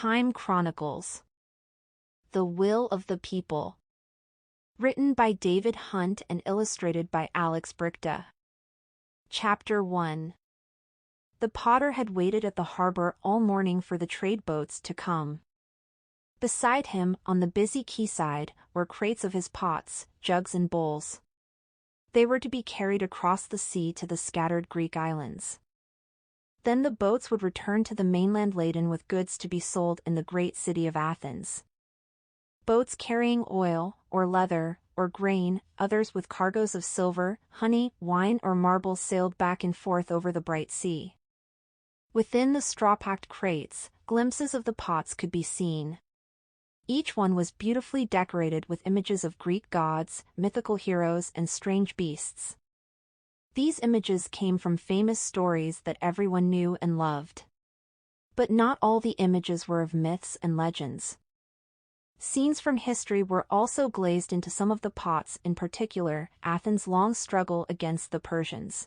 Time Chronicles. The Will of the People. Written by David Hunt and illustrated by Alex Brichta. Chapter 1. The potter had waited at the harbor all morning for the trade boats to come. Beside him, on the busy quayside, were crates of his pots, jugs and bowls. They were to be carried across the sea to the scattered Greek islands. Then the boats would return to the mainland laden with goods to be sold in the great city of Athens. Boats carrying oil, or leather, or grain, others with cargoes of silver, honey, wine or marble sailed back and forth over the bright sea. Within the straw-packed crates, glimpses of the pots could be seen. Each one was beautifully decorated with images of Greek gods, mythical heroes and strange beasts. These images came from famous stories that everyone knew and loved. But not all the images were of myths and legends. Scenes from history were also glazed into some of the pots, in particular, Athens' long struggle against the Persians.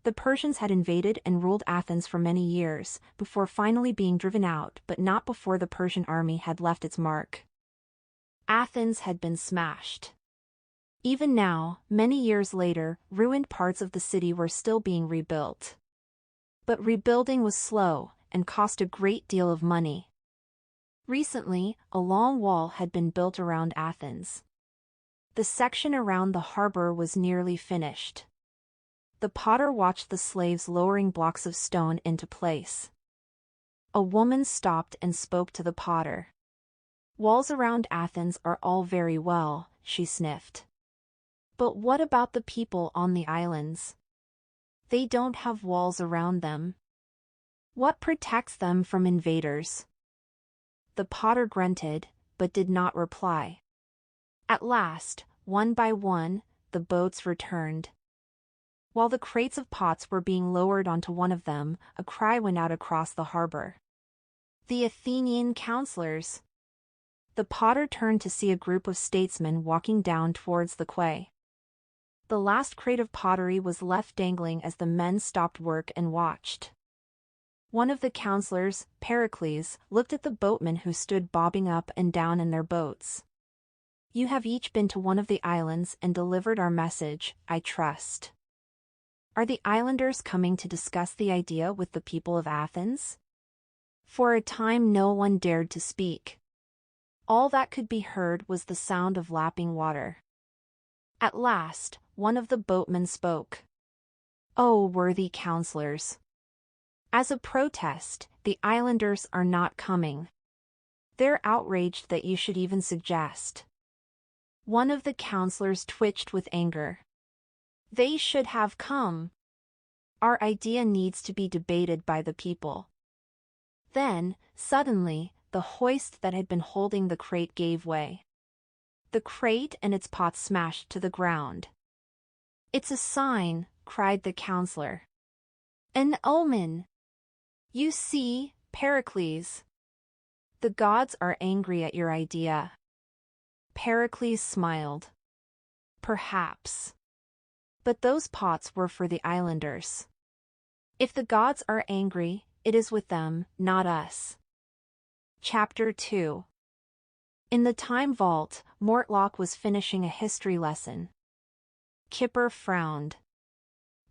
The Persians had invaded and ruled Athens for many years, before finally being driven out, but not before the Persian army had left its mark. Athens had been smashed. Even now, many years later, ruined parts of the city were still being rebuilt. But rebuilding was slow, and cost a great deal of money. Recently, a long wall had been built around Athens. The section around the harbor was nearly finished. The potter watched the slaves lowering blocks of stone into place. A woman stopped and spoke to the potter. "Walls around Athens are all very well," she sniffed. "But what about the people on the islands? They don't have walls around them. What protects them from invaders?" The potter grunted, but did not reply. At last, one by one, the boats returned. While the crates of pots were being lowered onto one of them, a cry went out across the harbor. "The Athenian counselors!" The potter turned to see a group of statesmen walking down towards the quay. The last crate of pottery was left dangling as the men stopped work and watched. One of the counselors, Pericles, looked at the boatmen who stood bobbing up and down in their boats. "You have each been to one of the islands and delivered our message, I trust. Are the islanders coming to discuss the idea with the people of Athens?" For a time no one dared to speak. All that could be heard was the sound of lapping water. At last, one of the boatmen spoke. "Oh, worthy counselors! As a protest, the islanders are not coming. They're outraged that you should even suggest." One of the counselors twitched with anger. "They should have come. Our idea needs to be debated by the people." Then, suddenly, the hoist that had been holding the crate gave way. The crate and its pots smashed to the ground. "It's a sign," cried the counselor. "An omen. You see, Pericles. The gods are angry at your idea." Pericles smiled. "Perhaps. But those pots were for the islanders. If the gods are angry, it is with them, not us." Chapter 2. In the time vault, Mortlock was finishing a history lesson. Kipper frowned.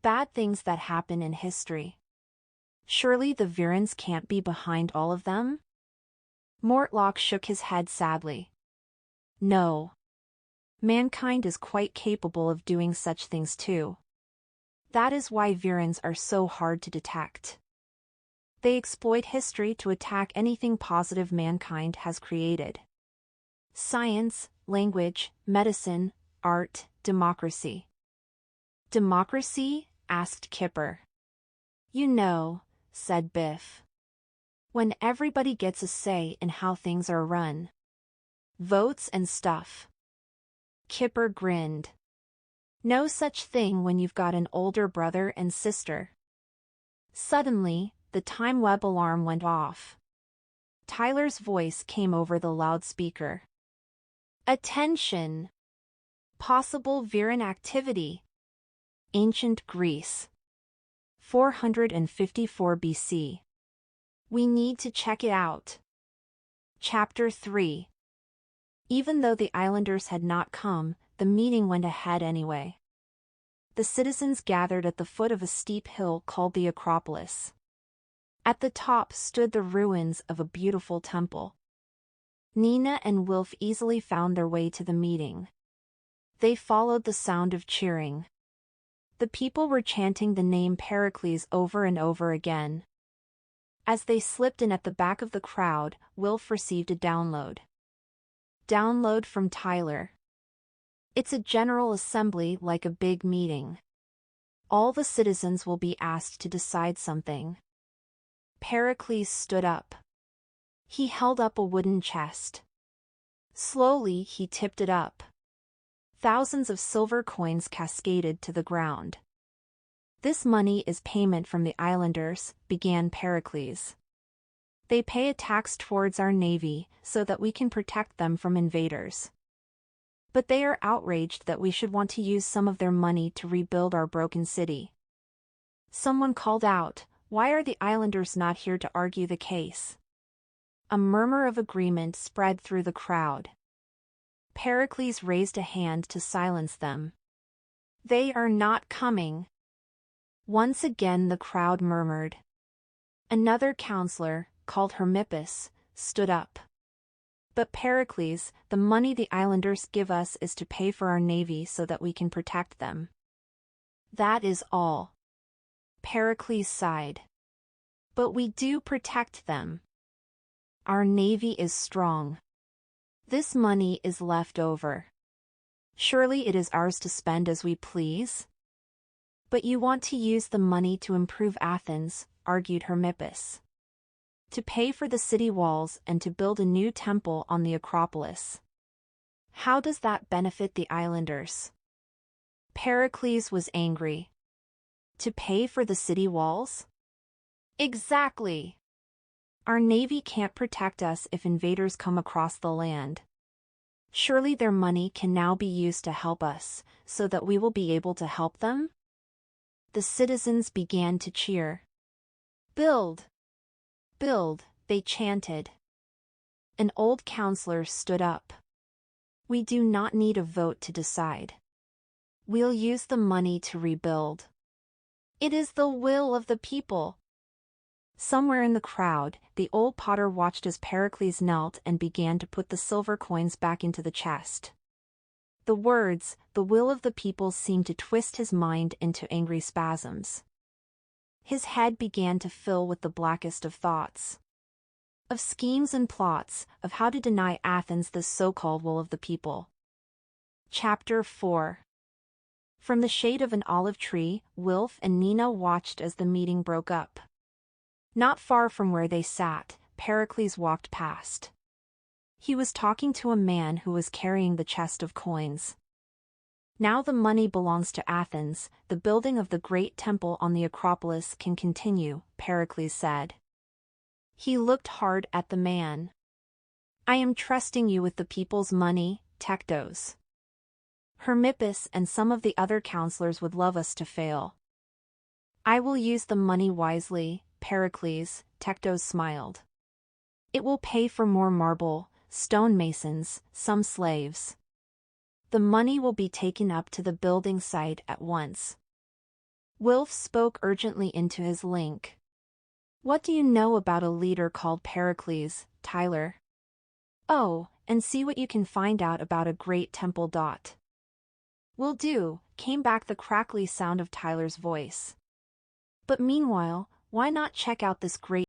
Bad things that happen in history. Surely the Virens can't be behind all of them? Mortlock shook his head sadly. No. Mankind is quite capable of doing such things too. That is why Virens are so hard to detect. They exploit history to attack anything positive mankind has created. Science, language, medicine, art, democracy. "Democracy?" asked Kipper. "You know," said Biff. "When everybody gets a say in how things are run. Votes and stuff." Kipper grinned. "No such thing when you've got an older brother and sister." Suddenly, the time web alarm went off. Tyler's voice came over the loudspeaker. "Attention! Possible Viren activity. Ancient Greece. 454 BC. We need to check it out." Chapter 3. Even though the islanders had not come, the meeting went ahead anyway. The citizens gathered at the foot of a steep hill called the Acropolis. At the top stood the ruins of a beautiful temple. Nina and Wilf easily found their way to the meeting. They followed the sound of cheering. The people were chanting the name Pericles over and over again. As they slipped in at the back of the crowd, Wilf received a download. Download from Tyler. It's a general assembly like a big meeting. All the citizens will be asked to decide something. Pericles stood up. He held up a wooden chest. Slowly he tipped it up. Thousands of silver coins cascaded to the ground. This money is payment from the islanders, began Pericles. They pay a tax towards our navy so that we can protect them from invaders. But they are outraged that we should want to use some of their money to rebuild our broken city. Someone called out, "Why are the islanders not here to argue the case?" A murmur of agreement spread through the crowd. Pericles raised a hand to silence them. "They are not coming." Once again the crowd murmured. Another counselor, called Hermippus, stood up. "But Pericles, the money the islanders give us is to pay for our navy so that we can protect them." "That is all." Pericles sighed. "But we do protect them. Our navy is strong. This money is left over. Surely it is ours to spend as we please?" "But you want to use the money to improve Athens," argued Hermippus. "To pay for the city walls and to build a new temple on the Acropolis. How does that benefit the islanders?" Pericles was angry. "To pay for the city walls?" "Exactly. Our navy can't protect us if invaders come across the land. Surely their money can now be used to help us, so that we will be able to help them?" The citizens began to cheer. "Build! Build!" they chanted. An old counselor stood up. "We do not need a vote to decide. We'll use the money to rebuild. It is the will of the people." Somewhere in the crowd, the old potter watched as Pericles knelt and began to put the silver coins back into the chest. The words, "the will of the people," seemed to twist his mind into angry spasms. His head began to fill with the blackest of thoughts. Of schemes and plots, of how to deny Athens this so-called will of the people. Chapter 4. From the shade of an olive tree, Wilf and Nina watched as the meeting broke up. Not far from where they sat, Pericles walked past. He was talking to a man who was carrying the chest of coins. "Now the money belongs to Athens, the building of the great temple on the Acropolis can continue," Pericles said. He looked hard at the man. "I am trusting you with the people's money, Tektos. Hermippus and some of the other counselors would love us to fail. I will use the money wisely, Pericles," Tektos smiled. "It will pay for more marble, stonemasons, some slaves. The money will be taken up to the building site at once." Wilf spoke urgently into his link. "What do you know about a leader called Pericles, Tyler? Oh, and see what you can find out about a great temple. "Will do," came back the crackly sound of Tyler's voice. "But meanwhile, why not check out this great